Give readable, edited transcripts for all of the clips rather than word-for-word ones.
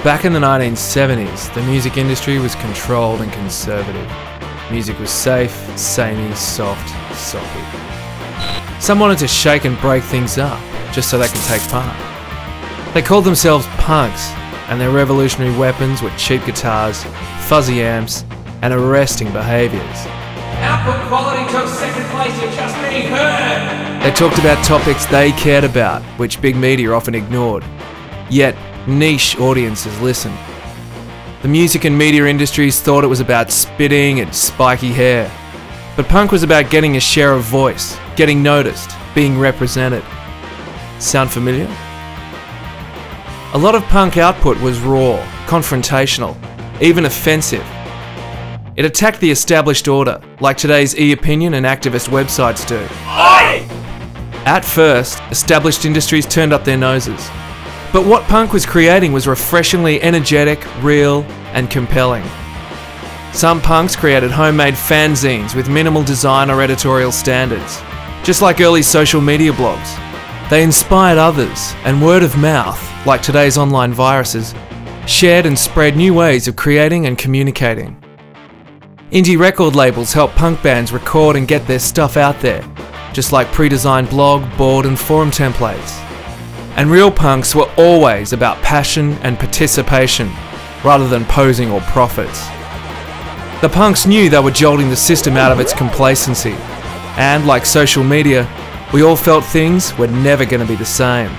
Back in the 1970s, the music industry was controlled and conservative. Music was safe, samey, soft, soppy. Some wanted to shake and break things up, just so they could take part. They called themselves punks, and their revolutionary weapons were cheap guitars, fuzzy amps, and arresting behaviours. Output quality took second place, you're just being heard! They talked about topics they cared about, which big media often ignored. Yet, niche audiences listened. The music and media industries thought it was about spitting and spiky hair. But punk was about getting a share of voice, getting noticed, being represented. Sound familiar? A lot of punk output was raw, confrontational, even offensive. It attacked the established order, like today's e-opinion and activist websites do. Oi! At first, established industries turned up their noses. But what punk was creating was refreshingly energetic, real, and compelling. Some punks created homemade fanzines with minimal design or editorial standards, just like early social media blogs. They inspired others, and word of mouth, like today's online viruses, shared and spread new ways of creating and communicating. Indie record labels helped punk bands record and get their stuff out there, just like pre-designed blog, board, and forum templates. And real punks were always about passion and participation, rather than posing or profits. The punks knew they were jolting the system out of its complacency, and like social media, we all felt things were never going to be the same.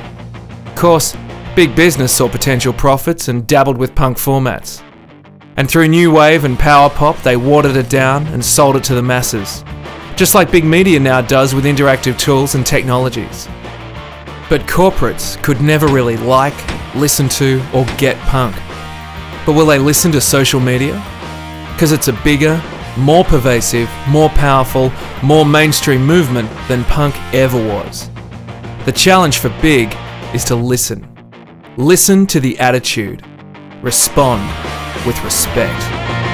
Of course, big business saw potential profits and dabbled with punk formats. And through new wave and power pop, they watered it down and sold it to the masses, just like big media now does with interactive tools and technologies. But corporates could never really like, listen to, or get punk. But will they listen to social media? Because it's a bigger, more pervasive, more powerful, more mainstream movement than punk ever was. The challenge for big is to listen. Listen to the attitude. Respond with respect.